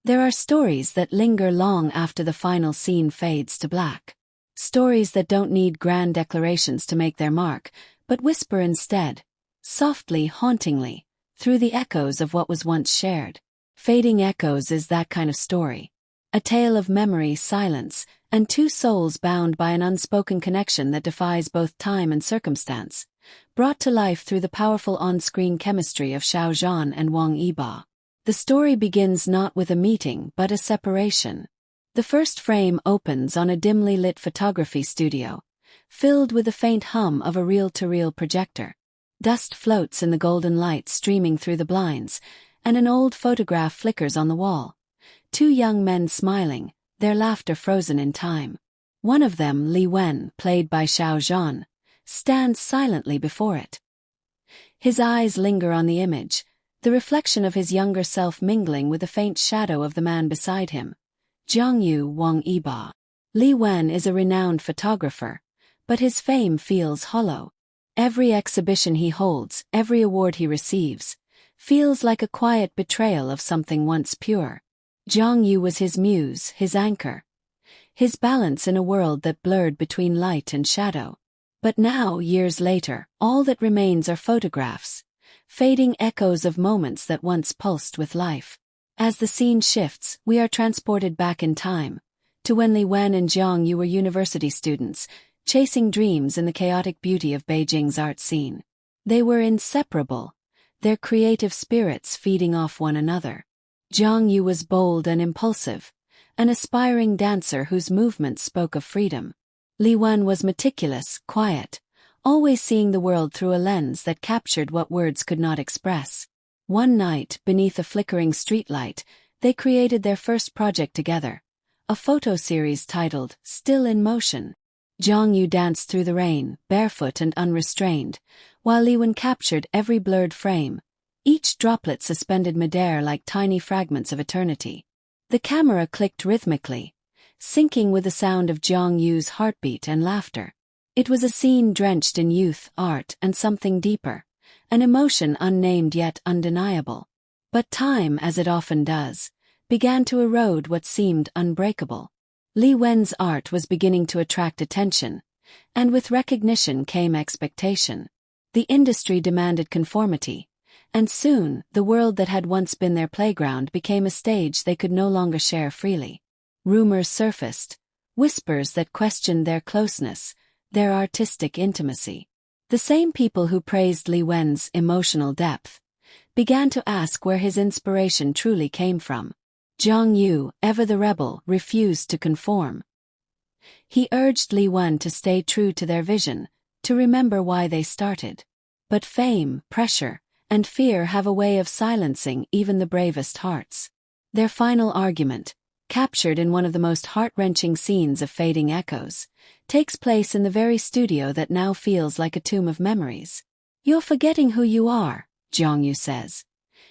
There are stories that linger long after the final scene fades to black. Stories that don't need grand declarations to make their mark, but whisper instead, softly, hauntingly, through the echoes of what was once shared. Fading Echoes is that kind of story. A tale of memory, silence, and two souls bound by an unspoken connection that defies both time and circumstance, brought to life through the powerful on-screen chemistry of Xiao Zhan and Wang Yibo. The story begins not with a meeting but a separation. The first frame opens on a dimly lit photography studio, filled with the faint hum of a reel-to-reel projector. Dust floats in the golden light streaming through the blinds, and an old photograph flickers on the wall. Two young men smiling, their laughter frozen in time. One of them, Li Wen, played by Xiao Zhan, stands silently before it. His eyes linger on the image, the reflection of his younger self mingling with the faint shadow of the man beside him. Jiang Yue, Wang Yibo. Li Wen is a renowned photographer, but his fame feels hollow. Every exhibition he holds, every award he receives, feels like a quiet betrayal of something once pure. Jiang Yue was his muse, his anchor, his balance in a world that blurred between light and shadow. But now, years later, all that remains are photographs, fading echoes of moments that once pulsed with life. As the scene shifts, we are transported back in time, to when Li Wen and Jiang Yue were university students, chasing dreams in the chaotic beauty of Beijing's art scene. They were inseparable, their creative spirits feeding off one another. Jiang Yue was bold and impulsive, an aspiring dancer whose movements spoke of freedom. Li Wen was meticulous, quiet, always seeing the world through a lens that captured what words could not express. One night, beneath a flickering streetlight, they created their first project together, a photo series titled Still in Motion. Jiang Yue danced through the rain, barefoot and unrestrained, while Li Wen captured every blurred frame, each droplet suspended midair like tiny fragments of eternity. The camera clicked rhythmically, syncing with the sound of Jiang Yue's heartbeat and laughter. It was a scene drenched in youth, art, and something deeper, an emotion unnamed yet undeniable. But time, as it often does, began to erode what seemed unbreakable. Li Wen's art was beginning to attract attention, and with recognition came expectation. The industry demanded conformity, and soon, the world that had once been their playground became a stage they could no longer share freely. Rumors surfaced, whispers that questioned their closeness, their artistic intimacy. The same people who praised Li Wen's emotional depth began to ask where his inspiration truly came from. Jiang Yue, ever the rebel, refused to conform. He urged Li Wen to stay true to their vision, to remember why they started. But fame, pressure, and fear have a way of silencing even the bravest hearts. Their final argument, captured in one of the most heart-wrenching scenes of Fading Echoes, takes place in the very studio that now feels like a tomb of memories. "You're forgetting who you are," Jiang Yue says,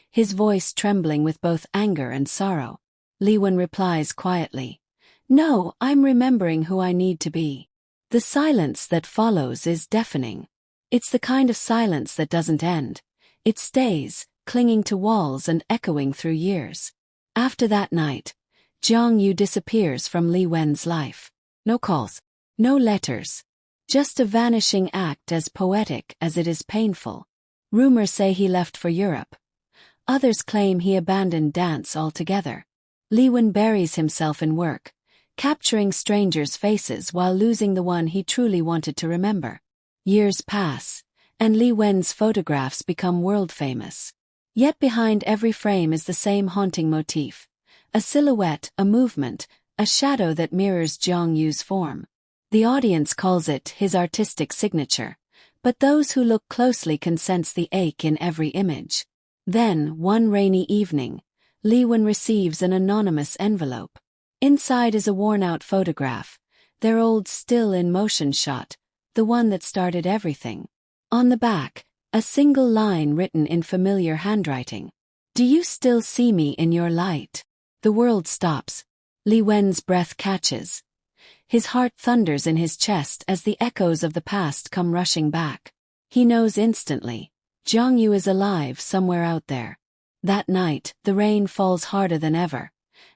his voice trembling with both anger and sorrow. Li Wen replies quietly, "No, I'm remembering who I need to be." The silence that follows is deafening. It's the kind of silence that doesn't end. It stays, clinging to walls and echoing through years. After that night, Jiang Yue disappears from Li Wen's life. No calls, no letters. Just a vanishing act as poetic as it is painful. Rumors say he left for Europe. Others claim he abandoned dance altogether. Li Wen buries himself in work, capturing strangers' faces while losing the one he truly wanted to remember. Years pass, and Li Wen's photographs become world-famous. Yet behind every frame is the same haunting motif. A silhouette, a movement, a shadow that mirrors Jiang Yue's form. The audience calls it his artistic signature, but those who look closely can sense the ache in every image. Then, one rainy evening, Li Wen receives an anonymous envelope. Inside is a worn-out photograph, their old still-in-motion shot, the one that started everything. On the back, a single line written in familiar handwriting. "Do you still see me in your light?" The world stops. Li Wen's breath catches. His heart thunders in his chest as the echoes of the past come rushing back. He knows instantly, Jiang Yue is alive somewhere out there. That night, the rain falls harder than ever,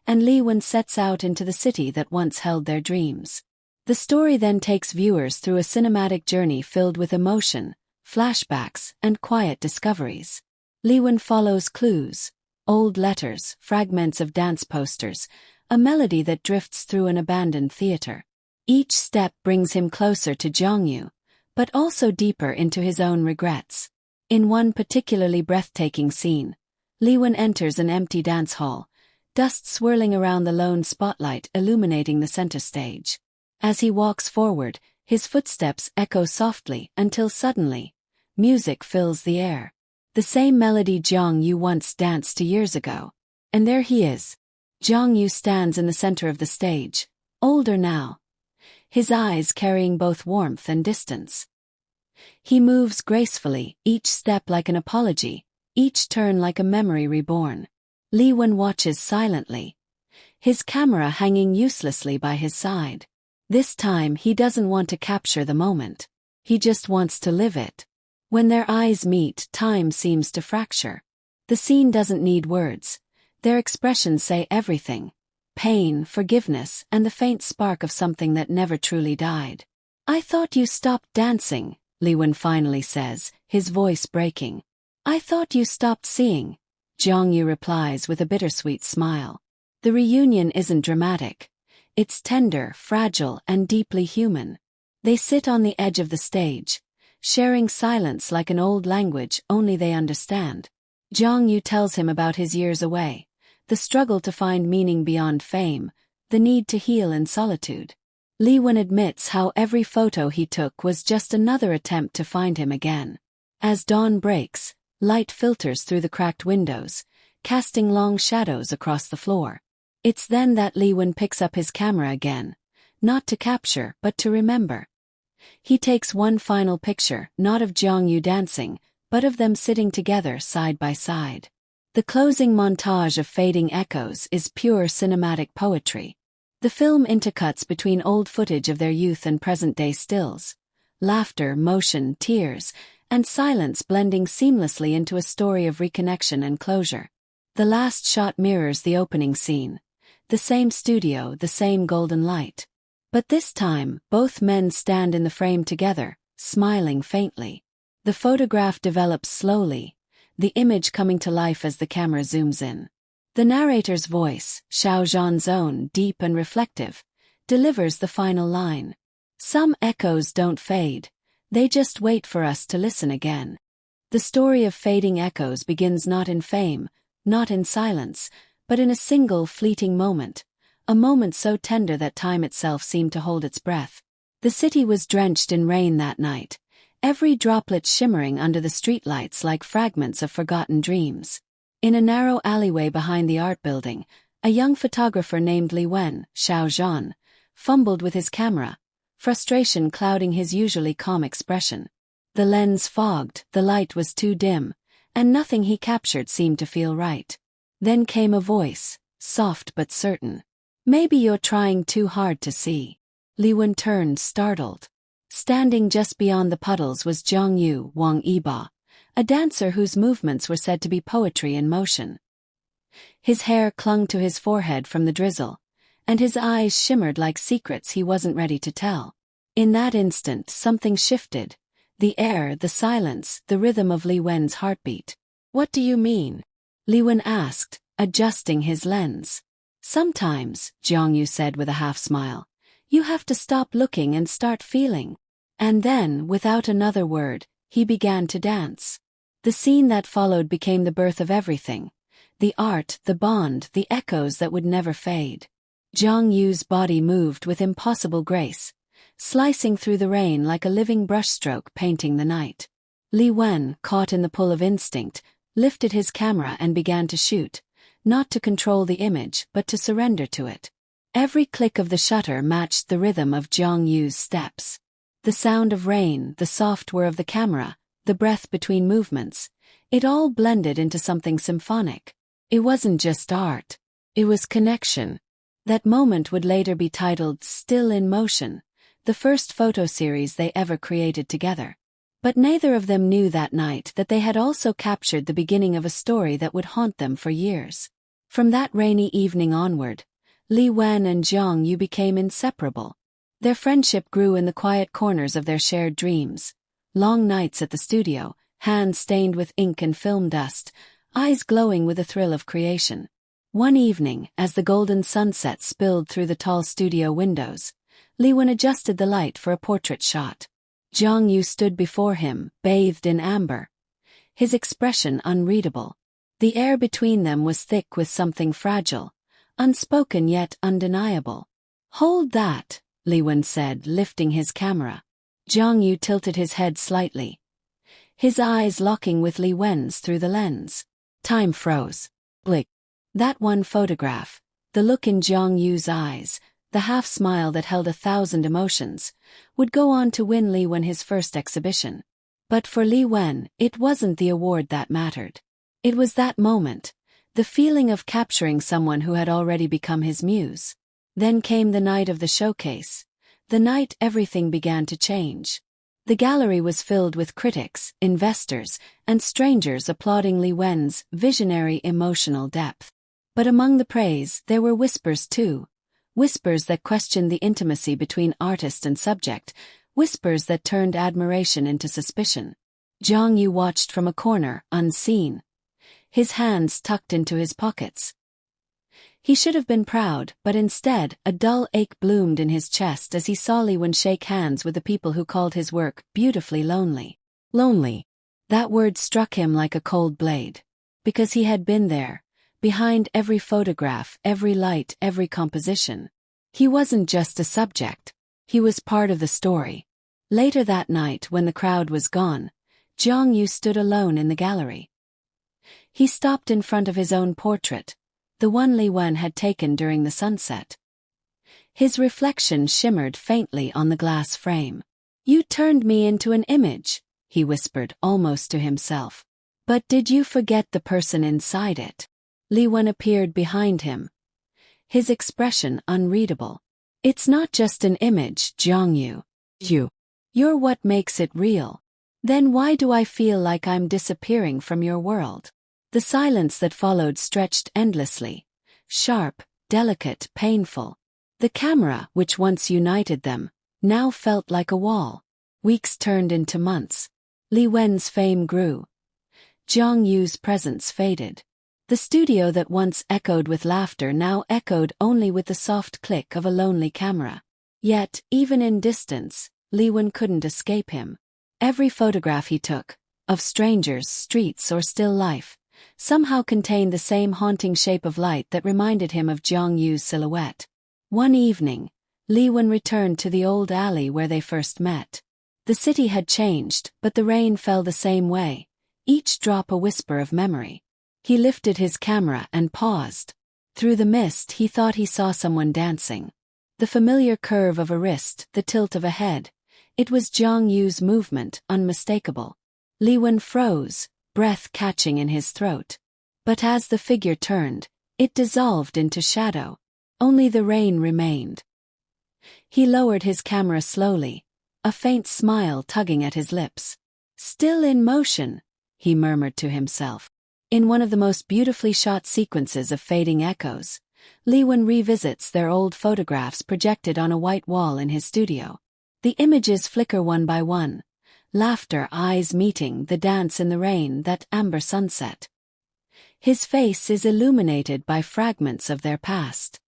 and Li Wen sets out into the city that once held their dreams. The story then takes viewers through a cinematic journey filled with emotion, flashbacks, and quiet discoveries. Li Wen follows clues, old letters, fragments of dance posters, a melody that drifts through an abandoned theater. Each step brings him closer to Jiang Yue, but also deeper into his own regrets. In one particularly breathtaking scene, Li Wen enters an empty dance hall, dust swirling around the lone spotlight illuminating the center stage. As he walks forward, his footsteps echo softly until suddenly, music fills the air. The same melody Jiang Yue once danced years ago. And there he is. Jiang Yue stands in the center of the stage, older now, his eyes carrying both warmth and distance. He moves gracefully, each step like an apology, each turn like a memory reborn. Li Wen watches silently, his camera hanging uselessly by his side. This time he doesn't want to capture the moment. He just wants to live it. When their eyes meet, time seems to fracture. The scene doesn't need words. Their expressions say everything. Pain, forgiveness, and the faint spark of something that never truly died. "I thought you stopped dancing," Li Wen finally says, his voice breaking. "I thought you stopped seeing," Jiang Yue replies with a bittersweet smile. The reunion isn't dramatic. It's tender, fragile, and deeply human. They sit on the edge of the stage, sharing silence like an old language only they understand. Jiang Yue tells him about his years away, the struggle to find meaning beyond fame, the need to heal in solitude. Li Wen admits how every photo he took was just another attempt to find him again. As dawn breaks, light filters through the cracked windows, casting long shadows across the floor. It's then that Li Wen picks up his camera again, not to capture but to remember. He takes one final picture, not of Jiang Yue dancing, but of them sitting together side by side. The closing montage of fading echoes is pure cinematic poetry. The film intercuts between old footage of their youth and present-day stills, laughter, motion, tears, and silence blending seamlessly into a story of reconnection and closure. The last shot mirrors the opening scene. The same studio, the same golden light. But this time, both men stand in the frame together, smiling faintly. The photograph develops slowly, the image coming to life as the camera zooms in. The narrator's voice, Xiao Zhan's own, deep and reflective, delivers the final line. Some echoes don't fade, they just wait for us to listen again. The story of fading echoes begins not in fame, not in silence, but in a single fleeting moment, a moment so tender that time itself seemed to hold its breath. The city was drenched in rain that night, every droplet shimmering under the streetlights like fragments of forgotten dreams. In a narrow alleyway behind the art building, a young photographer named Li Wen, Xiao Zhan, fumbled with his camera, frustration clouding his usually calm expression. The lens fogged, the light was too dim, and nothing he captured seemed to feel right. Then came a voice, soft but certain. "Maybe you're trying too hard to see." Li Wen turned, startled. Standing just beyond the puddles was Zhan Wang Yibo, a dancer whose movements were said to be poetry in motion. His hair clung to his forehead from the drizzle, and his eyes shimmered like secrets he wasn't ready to tell. In that instant, something shifted. The air, the silence, the rhythm of Li Wen's heartbeat. "What do you mean?" Li Wen asked, adjusting his lens. "Sometimes," Jiang Yue said with a half-smile, "you have to stop looking and start feeling." And then, without another word, he began to dance. The scene that followed became the birth of everything. The art, the bond, the echoes that would never fade. Jiang Yue's body moved with impossible grace, slicing through the rain like a living brushstroke painting the night. Li Wen, caught in the pull of instinct, lifted his camera and began to shoot, not to control the image but to surrender to it. Every click of the shutter matched the rhythm of Jiang Yue's steps. The sound of rain, the soft whir of the camera, the breath between movements, it all blended into something symphonic. It wasn't just art. It was connection. That moment would later be titled Still in Motion, the first photo series they ever created together. But neither of them knew that night that they had also captured the beginning of a story that would haunt them for years. From that rainy evening onward, Li Wen and Jiang Yue became inseparable. Their friendship grew in the quiet corners of their shared dreams. Long nights at the studio, hands stained with ink and film dust, eyes glowing with the thrill of creation. One evening, as the golden sunset spilled through the tall studio windows, Li Wen adjusted the light for a portrait shot. Jiang Yue stood before him, bathed in amber, his expression unreadable. The air between them was thick with something fragile, unspoken yet undeniable. "Hold that," Li Wen said, lifting his camera. Jiang Yue tilted his head slightly, his eyes locking with Li Wen's through the lens. Time froze. Blick. That one photograph, the look in Jiang Yue's eyes, the half-smile that held 1,000 emotions, would go on to win Li Wen his first exhibition. But for Li Wen, it wasn't the award that mattered. It was that moment, the feeling of capturing someone who had already become his muse. Then came the night of the showcase, the night everything began to change. The gallery was filled with critics, investors, and strangers applauding Li Wen's visionary emotional depth. But among the praise, there were whispers too. Whispers that questioned the intimacy between artist and subject, whispers that turned admiration into suspicion. Jiang Yue watched from a corner, unseen, his hands tucked into his pockets. He should have been proud, but instead, a dull ache bloomed in his chest as he saw Li Wen shake hands with the people who called his work beautifully lonely. Lonely. That word struck him like a cold blade. Because he had been there, behind every photograph, every light, every composition. He wasn't just a subject. He was part of the story. Later that night, when the crowd was gone, Jiang Yue stood alone in the gallery. He stopped in front of his own portrait, the one Li Wen had taken during the sunset. His reflection shimmered faintly on the glass frame. "You turned me into an image," he whispered almost to himself. "But did you forget the person inside it?" Li Wen appeared behind him, his expression unreadable. "It's not just an image, Jiang Yue. You're what makes it real. Then why do I feel like I'm disappearing from your world?" The silence that followed stretched endlessly, sharp, delicate, painful. The camera, which once united them, now felt like a wall. Weeks turned into months. Li Wen's fame grew. Jiang Yue's presence faded. The studio that once echoed with laughter now echoed only with the soft click of a lonely camera. Yet, even in distance, Li Wen couldn't escape him. Every photograph he took, of strangers, streets, or still life, somehow contained the same haunting shape of light that reminded him of Jiang Yue's silhouette. One evening, Li Wen returned to the old alley where they first met. The city had changed, but the rain fell the same way, each drop a whisper of memory. He lifted his camera and paused. Through the mist he thought he saw someone dancing. The familiar curve of a wrist, the tilt of a head. It was Jiang Yue's movement, unmistakable. Li Wen froze, breath catching in his throat. But as the figure turned, it dissolved into shadow. Only the rain remained. He lowered his camera slowly, a faint smile tugging at his lips. "Still in motion," he murmured to himself. In one of the most beautifully shot sequences of fading echoes, Li Wen revisits their old photographs projected on a white wall in his studio. The images flicker one by one. Laughter, eyes meeting, the dance in the rain, that amber sunset. His face is illuminated by fragments of their past.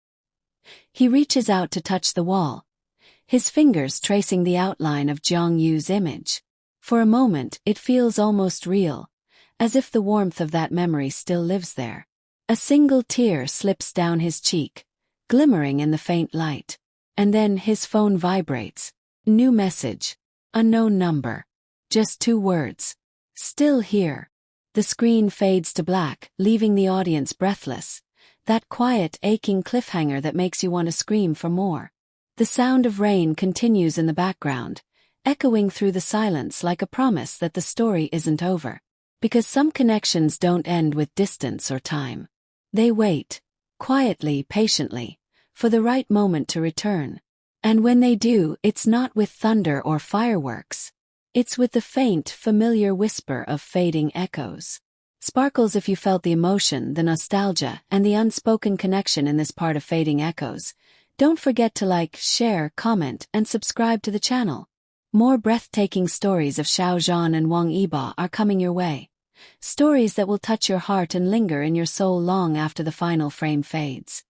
He reaches out to touch the wall, his fingers tracing the outline of Jiang Yue's image. For a moment, it feels almost real, as if the warmth of that memory still lives there. A single tear slips down his cheek, glimmering in the faint light. And then his phone vibrates. New message. Unknown number. Just 2 words. "Still here." The screen fades to black, leaving the audience breathless. That quiet, aching cliffhanger that makes you want to scream for more. The sound of rain continues in the background, echoing through the silence like a promise that the story isn't over. Because some connections don't end with distance or time. They wait, quietly, patiently, for the right moment to return. And when they do, it's not with thunder or fireworks. It's with the faint, familiar whisper of fading echoes. Sparkles if you felt the emotion, the nostalgia, and the unspoken connection in this part of Fading Echoes. Don't forget to like, share, comment, and subscribe to the channel. More breathtaking stories of Xiao Zhan and Wang Yibo are coming your way. Stories that will touch your heart and linger in your soul long after the final frame fades.